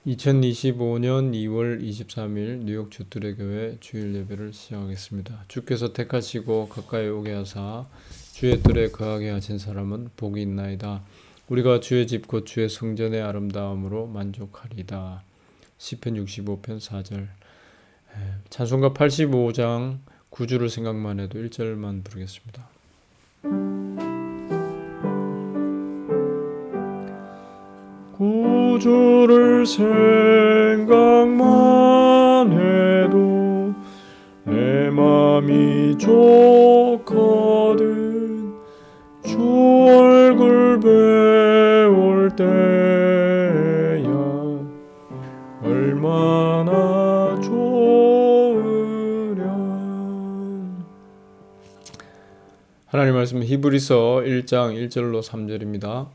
2025년 2월 23일 뉴욕 주뜰의 교회 주일 예배를 시작하겠습니다. 주께서 택하시고 가까이 오게 하사 주의 뜰에 거하게 하신 사람은 복이 있나이다. 우리가 주의 집 곧 주의 성전의 아름다움으로 만족하리다. 시편 65편 4절. 찬송가 85장 9주를 생각만 해도 1절만 부르겠습니다. 구주를 생각만 해도 내 맘이 좋거든. 주 얼굴 배울 때야 얼마나 좋으련. 하나님 말씀 히브리서 1장 1절로 3절입니다.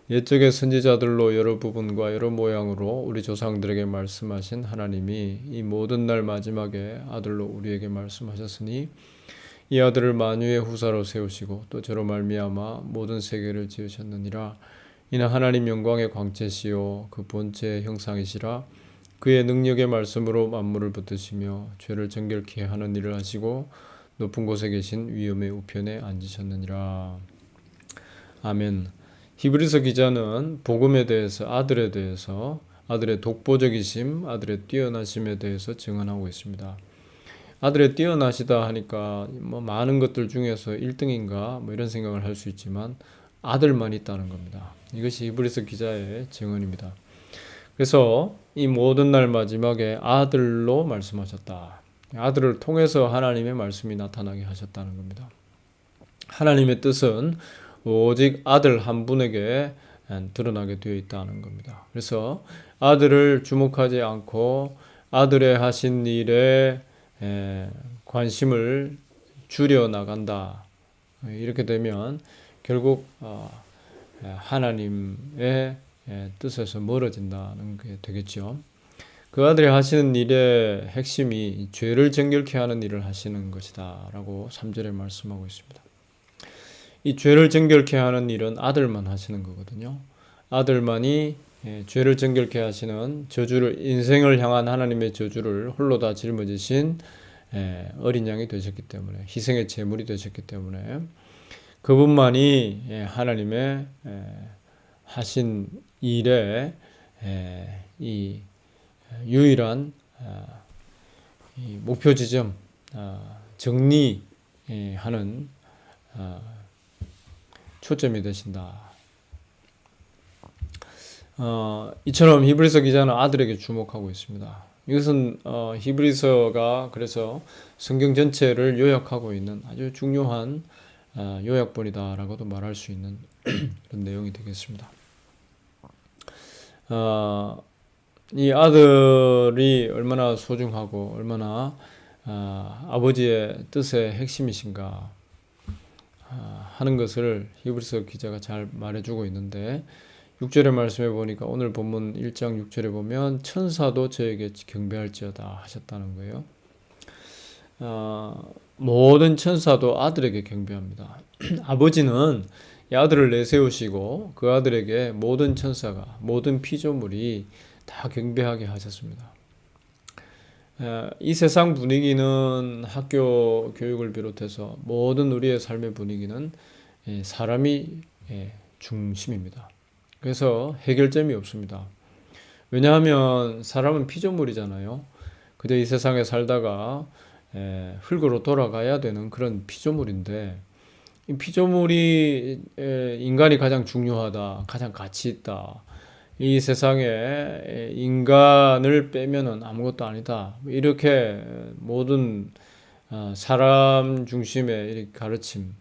옛적의 선지자들로 여러 부분과 여러 모양으로 우리 조상들에게 말씀하신 하나님이 이 모든 날 마지막에 아들로 우리에게 말씀하셨으니 이 아들을 만유의 후사로 세우시고 또 저로 말미암아 모든 세계를 지으셨느니라. 이는 하나님 영광의 광채시요 그 본체의 형상이시라. 그의 능력의 말씀으로 만물을 붙드시며 죄를 정결케 하는 일을 하시고 높은 곳에 계신 위엄의 우편에 앉으셨느니라. 아멘. 히브리서 기자는 복음에 대해서, 아들에 대해서, 아들의 독보적이심, 아들의 뛰어나심에 대해서 증언하고 있습니다. 아들의 뛰어나시다 하니까 많은 것들 중에서 1등인가 이런 생각을 할 수 있지만 아들만 있다는 겁니다. 이것이 히브리서 기자의 증언입니다. 그래서 이 모든 날 마지막에 아들로 말씀하셨다. 아들을 통해서 하나님의 말씀이 나타나게 하셨다는 겁니다. 하나님의 뜻은 오직 아들 한 분에게 드러나게 되어 있다는 겁니다. 그래서 아들을 주목하지 않고 아들의 하신 일에 관심을 줄여 나간다. 이렇게 되면 결국 하나님의 뜻에서 멀어진다는 게 되겠죠. 그 아들이 하시는 일의 핵심이 죄를 정결케 하는 일을 하시는 것이다 라고 3절에 말씀하고 있습니다. 이 죄를 정결케 하는 일은 아들만 하시는 거거든요. 아들만이 죄를 정결케 하시는 저주를, 인생을 향한 하나님의 저주를 홀로 다 짊어지신 어린 양이 되셨기 때문에, 희생의 제물이 되셨기 때문에 그분만이 하나님의 하신 일에 이 유일한 이 목표 지점, 정리하는 초점이 되신다. 이처럼 히브리서 기자는 아들에게 주목하고 있습니다. 이것은 히브리서가 그래서 성경 전체를 요약하고 있는 아주 중요한 요약본이다라고도 말할 수 있는 그런 내용이 되겠습니다. 이 아들이 얼마나 소중하고 얼마나 아버지의 뜻의 핵심이신가 하는 것을 히브리서 기자가 잘 말해주고 있는데 6절의 말씀에 보니까 오늘 본문 1장 6절에 보면 천사도 저에게 경배할지어다 하셨다는 거예요. 모든 천사도 아들에게 경배합니다. 아버지는 이 아들을 내세우시고 그 아들에게 모든 천사가, 모든 피조물이 다 경배하게 하셨습니다. 이 세상 분위기는 학교 교육을 비롯해서 모든 우리의 삶의 분위기는 사람이 중심입니다. 그래서 해결점이 없습니다. 왜냐하면 사람은 피조물이잖아요. 그저 이 세상에 살다가 흙으로 돌아가야 되는 그런 피조물인데 이 피조물이 인간이 가장 중요하다, 가장 가치 있다. 이 세상에 인간을 빼면은 아무것도 아니다. 이렇게 모든 사람 중심의 이렇게 가르침,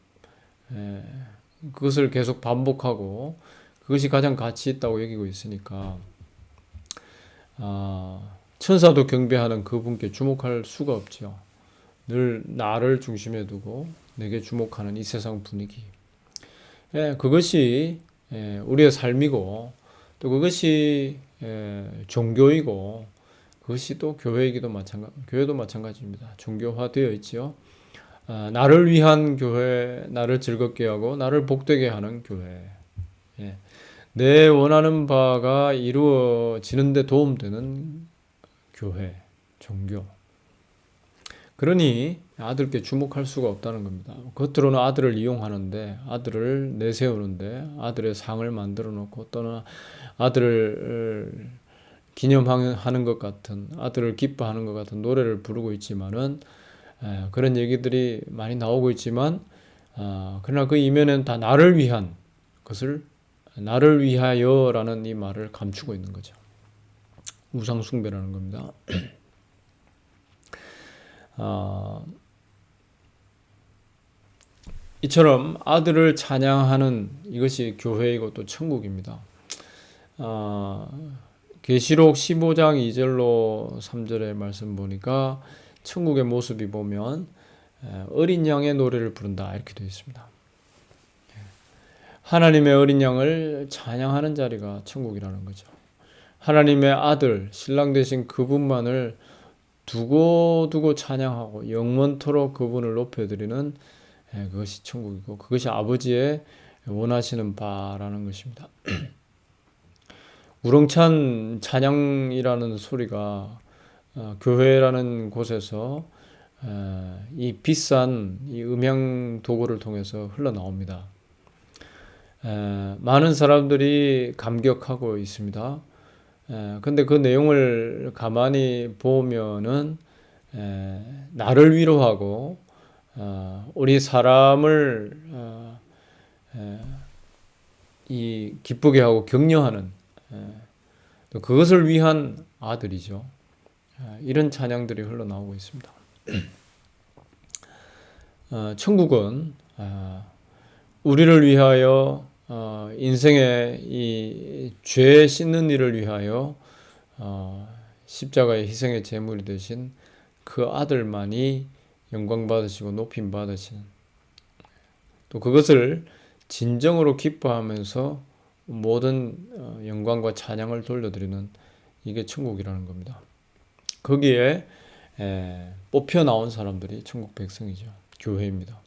그것을 계속 반복하고 그것이 가장 가치 있다고 여기고 있으니까 천사도 경배하는 그분께 주목할 수가 없죠. 늘 나를 중심에 두고 내게 주목하는 이 세상 분위기. 그것이 우리의 삶이고 또 그것이 종교이고 그것이 또 교회이기도 교회도 마찬가지입니다. 종교화되어 있지요. 나를 위한 교회, 나를 즐겁게 하고 나를 복되게 하는 교회. 내 원하는 바가 이루어지는 데 도움되는 교회, 종교. 그러니 아들께 주목할 수가 없다는 겁니다. 겉으로는 아들을 이용하는데, 아들을 내세우는데, 아들의 상을 만들어 놓고 또는 아들을 기념하는 것 같은, 아들을 기뻐하는 것 같은 노래를 부르고 있지만은, 그런 얘기들이 많이 나오고 있지만, 그러나 그 이면에는 다 나를 위한 것을, 나를 위하여라는 이 말을 감추고 있는 거죠. 우상숭배라는 겁니다. 이처럼 아들을 찬양하는 이것이 교회이고 또 천국입니다. 계시록 15장 2절로 3절의 말씀 보니까 천국의 모습이 보면 어린 양의 노래를 부른다 이렇게 되어 있습니다. 하나님의 어린 양을 찬양하는 자리가 천국이라는 거죠. 하나님의 아들, 신랑 되신 그분만을 두고 찬양하고 영원토록 그분을 높여드리는 그것이 천국이고 그것이 아버지의 원하시는 바라는 것입니다. 우렁찬 찬양이라는 소리가 교회라는 곳에서 이 비싼 이 음향 도구를 통해서 흘러나옵니다. 많은 사람들이 감격하고 있습니다. 근데 그 내용을 가만히 보면은 나를 위로하고 우리 사람을 이 기쁘게 하고 격려하는 또 그것을 위한 아들이죠. 이런 찬양들이 흘러나오고 있습니다. 천국은 우리를 위하여 인생의 이 죄 씻는 일을 위하여 십자가의 희생의 제물이 되신 그 아들만이 영광 받으시고 높임 받으시는 또 그것을 진정으로 기뻐하면서 모든 영광과 찬양을 돌려드리는 이게 천국이라는 겁니다. 거기에 뽑혀 나온 사람들이 천국 백성이죠. 교회입니다.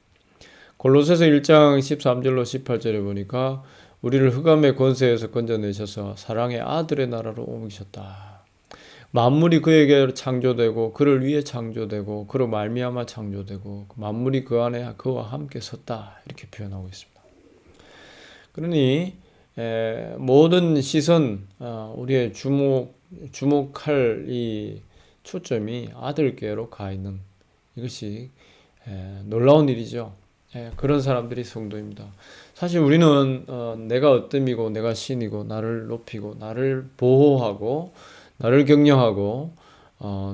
골로새서 1장 13절로 18절에 보니까 우리를 흑암의 권세에서 건져내셔서 사랑의 아들의 나라로 옮기셨다. 만물이 그에게 창조되고 그를 위해 창조되고 그로 말미암아 창조되고 만물이 그 안에 그와 함께 섰다. 이렇게 표현하고 있습니다. 그러니 모든 시선, 우리의 주목할 이 초점이 아들께로 가 있는 이것이 놀라운 일이죠. 그런 사람들이 성도입니다. 사실 우리는 내가 어뜸이고 내가 신이고 나를 높이고 나를 보호하고 나를 격려하고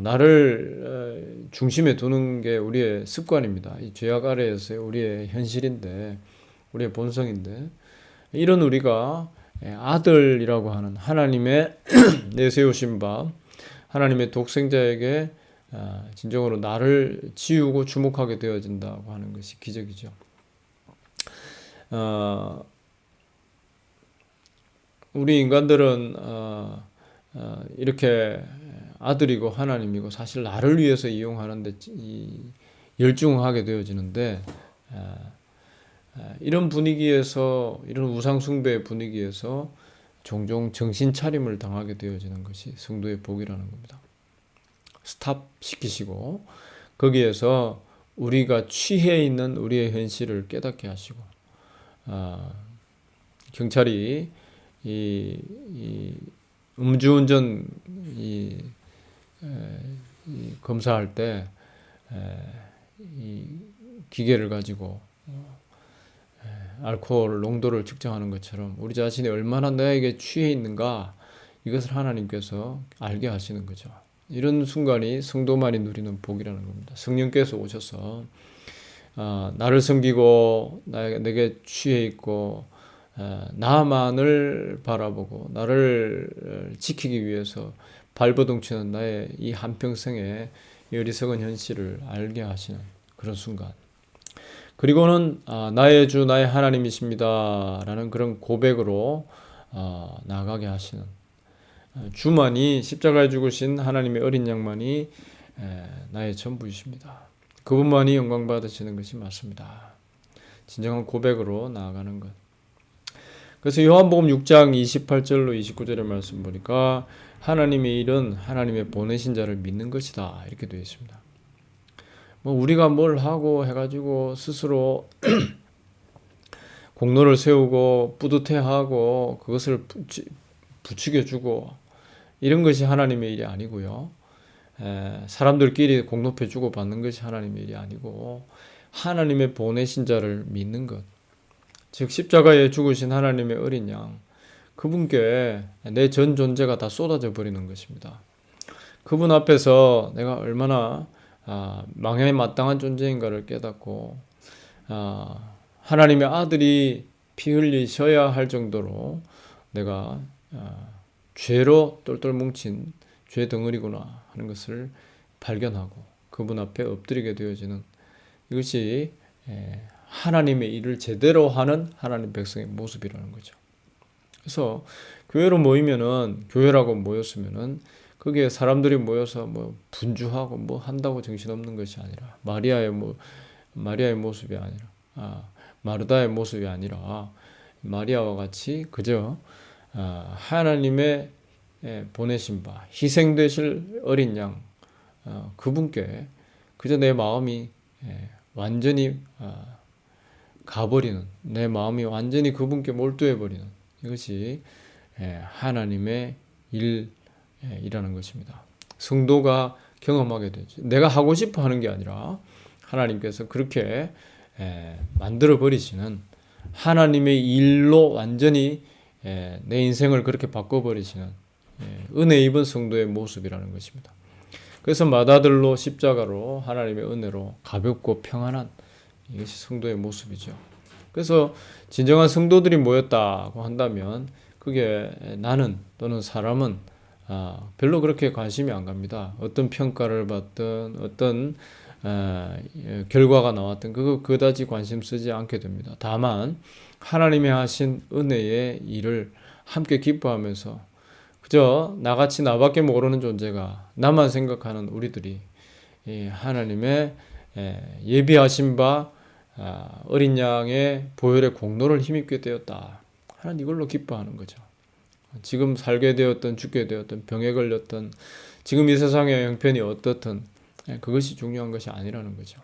나를 중심에 두는 게 우리의 습관입니다. 이 죄악 아래에서의 우리의 현실인데 우리의 본성인데 이런 우리가 아들이라고 하는 하나님의 내세우신 바 하나님의 독생자에게 진정으로 나를 지우고 주목하게 되어진다고 하는 것이 기적이죠. 우리 인간들은 이렇게 아들이고 하나님이고 사실 나를 위해서 이용하는데 열중하게 되어지는데 이런 분위기에서 이런 우상숭배의 분위기에서 종종 정신 차림을 당하게 되어지는 것이 성도의 복이라는 겁니다. 스탑 시키시고 거기에서 우리가 취해 있는 우리의 현실을 깨닫게 하시고 경찰이 이 음주운전 검사할 때 이 기계를 가지고 알코올 농도를 측정하는 것처럼 우리 자신이 얼마나 나에게 취해 있는가 이것을 하나님께서 알게 하시는 거죠. 이런 순간이 성도만이 누리는 복이라는 겁니다. 성령께서 오셔서 나를 섬기고 내게 취해 있고 나만을 바라보고 나를 지키기 위해서 발버둥치는 나의 이 한평생의 어리석은 현실을 알게 하시는 그런 순간. 그리고는 나의 주 나의 하나님이십니다 라는 그런 고백으로 나아가게 하시는 주만이 십자가에 죽으신 하나님의 어린 양만이 나의 전부이십니다. 그분만이 영광 받으시는 것이 맞습니다. 진정한 고백으로 나아가는 것. 그래서 요한복음 6장 28절로 29절의 말씀 보니까 하나님의 일은 하나님의 보내신 자를 믿는 것이다 이렇게 되어 있습니다. 뭐 우리가 뭘 하고 해가지고 스스로 공로를 세우고 뿌듯해하고 그것을 부추겨주고 이런 것이 하나님의 일이 아니고요. 사람들끼리 공로패 주고 받는 것이 하나님의 일이 아니고 하나님의 보내신 자를 믿는 것. 즉 십자가에 죽으신 하나님의 어린 양 그분께 내 전 존재가 다 쏟아져 버리는 것입니다. 그분 앞에서 내가 얼마나 망해에 마땅한 존재인가를 깨닫고 하나님의 아들이 피 흘리셔야 할 정도로 내가 죄로 똘똘 뭉친 죄 덩어리구나 하는 것을 발견하고 그분 앞에 엎드리게 되어지는 이것이 하나님의 일을 제대로 하는 하나님 백성의 모습이라는 거죠. 그래서 교회로 모이면은 교회라고 모였으면은 거기에 사람들이 모여서 뭐 분주하고 뭐 한다고 정신없는 것이 아니라 마리아의 모습이 아니라 마르다의 모습이 아니라 마리아와 같이 그저 하나님의 보내신 바 희생되실 어린 양 그분께 그저 내 마음이 완전히 가버리는 내 마음이 완전히 그분께 몰두해버리는 이것이 하나님의 일이라는 것입니다. 성도가 경험하게 되죠. 내가 하고 싶어 하는 게 아니라 하나님께서 그렇게 만들어 버리시는 하나님의 일로 완전히 내 인생을 그렇게 바꿔버리시는 은혜 입은 성도의 모습이라는 것입니다. 그래서 맏아들로 십자가로 하나님의 은혜로 가볍고 평안한 이것이 성도의 모습이죠. 그래서 진정한 성도들이 모였다고 한다면 그게 나는 또는 사람은 별로 그렇게 관심이 안 갑니다. 어떤 평가를 받든 어떤 결과가 나왔든 그거 그다지 관심 쓰지 않게 됩니다. 다만 하나님이 하신 은혜의 일을 함께 기뻐하면서 그저 나같이 나밖에 모르는 존재가 나만 생각하는 우리들이 하나님의 예비하신 바 어린 양의 보혈의 공로를 힘입게 되었다. 하나님 이걸로 기뻐하는 거죠. 지금 살게 되었던 죽게 되었던 병에 걸렸던 지금 이 세상의 형편이 어떻든 그것이 중요한 것이 아니라는 거죠.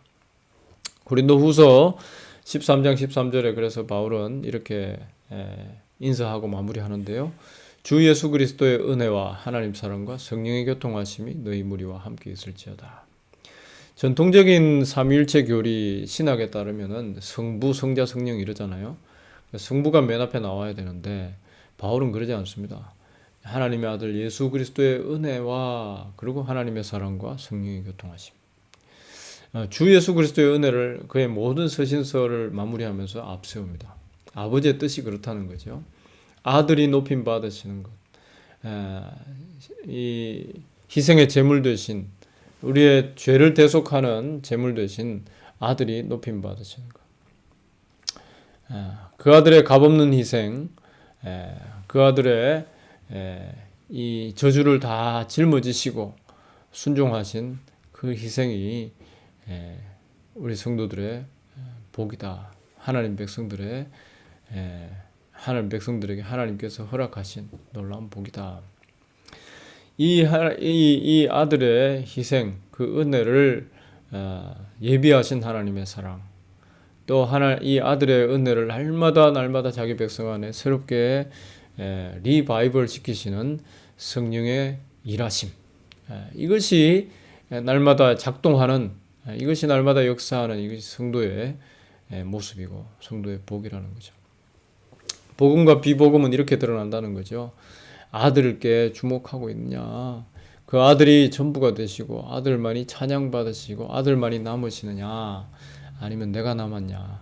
고린도후서 13장 13절에 그래서 바울은 이렇게 인사하고 마무리하는데요. 주 예수 그리스도의 은혜와 하나님 사랑과 성령의 교통하심이 너희 무리와 함께 있을지어다. 전통적인 삼위일체 교리 신학에 따르면은 성부, 성자, 성령 이러잖아요. 성부가 맨 앞에 나와야 되는데 바울은 그러지 않습니다. 하나님의 아들 예수 그리스도의 은혜와 그리고 하나님의 사랑과 성령의 교통하심. 주 예수 그리스도의 은혜를 그의 모든 서신서를 마무리하면서 앞세웁니다. 아버지의 뜻이 그렇다는 거죠. 아들이 높임 받으시는 것, 이 희생의 제물 되신 우리의 죄를 대속하는 제물 되신 아들이 높임 받으시는 것. 그 아들의 값없는 희생, 그 아들의 이 저주를 다 짊어지시고 순종하신 그 희생이 우리 성도들의 복이다. 하나님 백성들의 하나님 백성들에게 하나님께서 허락하신 놀라운 복이다. 이 아들의 희생, 그 은혜를 예비하신 하나님의 사랑, 또 이 아들의 은혜를 날마다 자기 백성 안에 새롭게 리바이벌 시키시는 성령의 일하심, 이것이 날마다 작동하는, 이것이 날마다 역사하는 이것이 성도의 모습이고 성도의 복이라는 거죠. 복음과 비복음은 이렇게 드러난다는 거죠. 아들께 주목하고 있느냐, 그 아들이 전부가 되시고 아들만이 찬양받으시고 아들만이 남으시느냐, 아니면 내가 남았냐,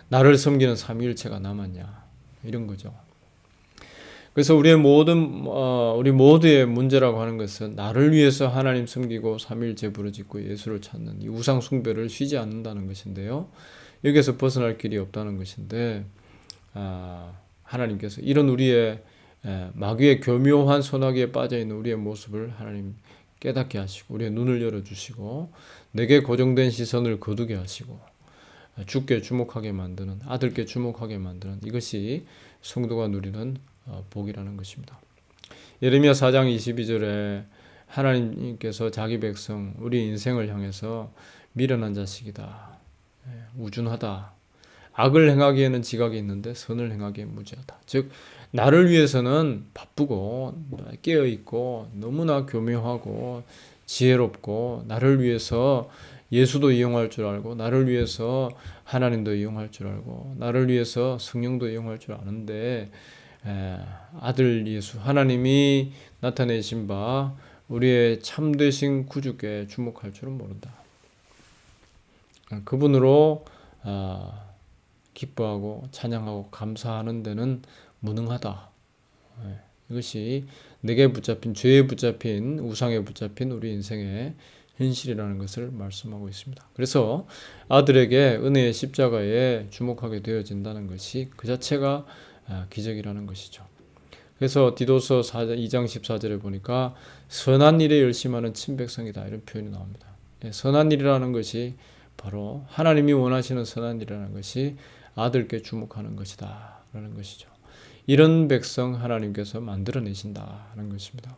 나를 섬기는 삼위일체가 남았냐, 이런 거죠. 그래서 우리 모두의 문제라고 하는 것은 나를 위해서 하나님 섬기고 삼위일체 부르짖고 예수를 찾는 이 우상 숭배를 쉬지 않는다는 것인데요. 여기에서 벗어날 길이 없다는 것인데, 하나님께서 이런 우리의 마귀의 교묘한 소나기에 빠져있는 우리의 모습을 하나님 깨닫게 하시고 우리의 눈을 열어주시고 내게 고정된 시선을 거두게 하시고 주께 주목하게 만드는, 아들께 주목하게 만드는 이것이 성도가 누리는 복이라는 것입니다. 예레미야 4장 22절에 하나님께서 자기 백성 우리 인생을 향해서 미련한 자식이다, 우준하다, 악을 행하기에는 지각이 있는데 선을 행하기엔 무지하다. 즉 나를 위해서는 바쁘고 깨어있고 너무나 교묘하고 지혜롭고, 나를 위해서 예수도 이용할 줄 알고, 나를 위해서 하나님도 이용할 줄 알고, 나를 위해서 성령도 이용할 줄 아는데 아들 예수 하나님이 나타내신 바 우리의 참되신 구주께 주목할 줄은 모른다. 그분으로 기뻐하고 찬양하고 감사하는 데는 무능하다. 이것이 내게 붙잡힌, 죄에 붙잡힌, 우상에 붙잡힌 우리 인생의 현실이라는 것을 말씀하고 있습니다. 그래서 아들에게 은혜의 십자가에 주목하게 되어진다는 것이 그 자체가 기적이라는 것이죠. 그래서 디도서 2장 14절에 보니까 선한 일에 열심하는 친백성이다, 이런 표현이 나옵니다. 선한 일이라는 것이 바로 하나님이 원하시는 선한 일이라는 것이 아들께 주목하는 것이다 라는 것이죠. 이런 백성 하나님께서 만들어내신다는 것입니다.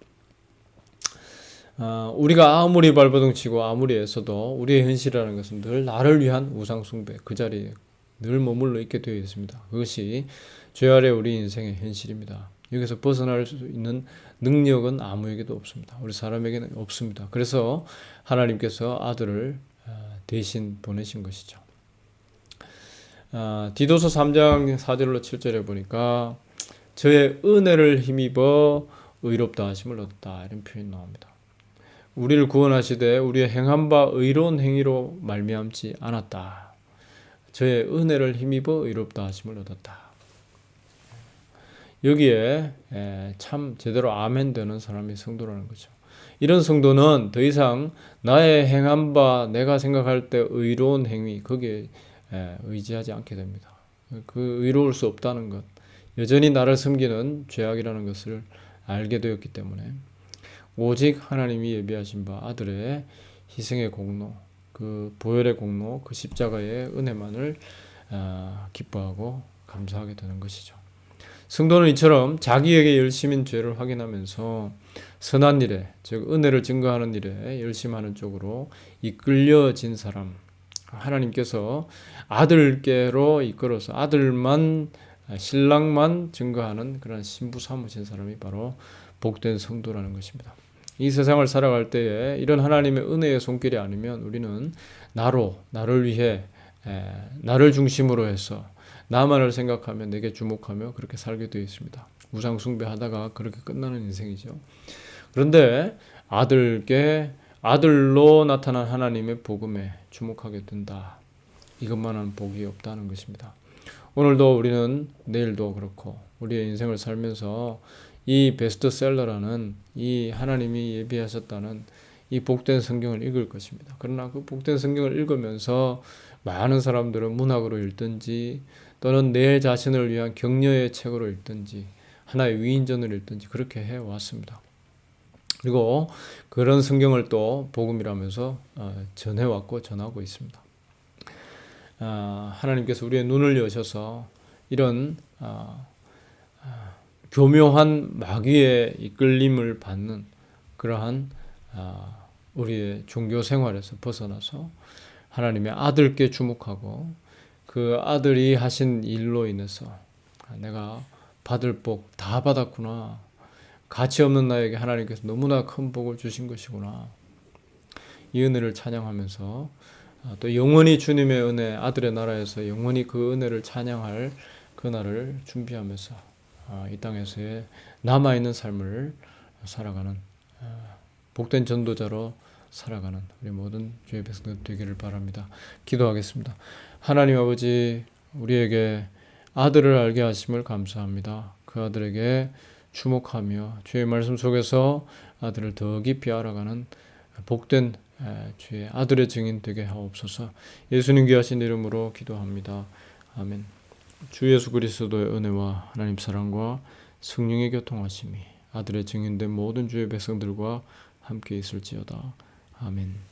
우리가 아무리 발버둥 치고 아무리 애써도 우리의 현실이라는 것은 늘 나를 위한 우상 숭배, 그 자리에 늘 머물러 있게 되어 있습니다. 그것이 죄 아래 우리 인생의 현실입니다. 여기서 벗어날 수 있는 능력은 아무에게도 없습니다. 우리 사람에게는 없습니다. 그래서 하나님께서 아들을 대신 보내신 것이죠. 디도서 3장 4절로 7절에 보니까 저의 은혜를 힘입어 의롭다 하심을 얻었다, 이런 표현이 나옵니다. 우리를 구원하시되 우리의 행한 바 의로운 행위로 말미암지 않았다. 저의 은혜를 힘입어 의롭다 하심을 얻었다. 여기에 참 제대로 아멘 되는 사람이 성도라는 거죠. 이런 성도는 더 이상 나의 행한 바, 내가 생각할 때 의로운 행위, 거기에 의지하지 않게 됩니다. 그 의로울 수 없다는 것, 여전히 나를 섬기는 죄악이라는 것을 알게 되었기 때문에 오직 하나님이 예비하신 바 아들의 희생의 공로, 그 보혈의 공로, 그 십자가의 은혜만을 기뻐하고 감사하게 되는 것이죠. 성도는 이처럼 자기에게 열심인 죄를 확인하면서 선한 일에, 즉 은혜를 증거하는 일에 열심하는 쪽으로 이끌려진 사람, 하나님께서 아들께로 이끌어서 아들만, 신랑만 증거하는 그런 신부 삼으신 사람이 바로 복된 성도라는 것입니다. 이 세상을 살아갈 때에 이런 하나님의 은혜의 손길이 아니면 우리는 나를 위해, 나를 중심으로 해서 나만을 생각하며 내게 주목하며 그렇게 살게 되어 있습니다. 우상 숭배하다가 그렇게 끝나는 인생이죠. 그런데 아들로 나타난 하나님의 복음에 주목하게 된다. 이것만한 복이 없다는 것입니다. 오늘도 우리는, 내일도 그렇고 우리의 인생을 살면서 이 베스트셀러라는, 이 하나님이 예비하셨다는 이 복된 성경을 읽을 것입니다. 그러나 그 복된 성경을 읽으면서 많은 사람들은 문학으로 읽든지 또는 내 자신을 위한 격려의 책으로 읽든지 하나의 위인전을 읽든지 그렇게 해왔습니다. 그리고 그런 성경을 또 복음이라면서 전해왔고 전하고 있습니다. 하나님께서 우리의 눈을 여셔서 이런 교묘한 마귀의 이끌림을 받는 그러한 우리의 종교 생활에서 벗어나서 하나님의 아들께 주목하고 그 아들이 하신 일로 인해서 내가 받을 복 다 받았구나, 가치 없는 나에게 하나님께서 너무나 큰 복을 주신 것이구나, 이 은혜를 찬양하면서 또 영원히 주님의 은혜, 아들의 나라에서 영원히 그 은혜를 찬양할 그날을 준비하면서 이 땅에서의 남아있는 삶을 살아가는 복된 전도자로 살아가는 우리 모든 주의 백성들 되기를 바랍니다. 기도하겠습니다. 하나님 아버지, 우리에게 아들을 알게 하심을 감사합니다. 그 아들에게 주목하며 주의 말씀 속에서 아들을 더 깊이 알아가는 복된 주의 아들의 증인 되게 하옵소서. 예수님 귀하신 이름으로 기도합니다. 아멘. 주 예수 그리스도의 은혜와 하나님 사랑과 성령의 교통하심이 아들의 증인된 모든 주의 백성들과 함께 있을지어다. 아멘.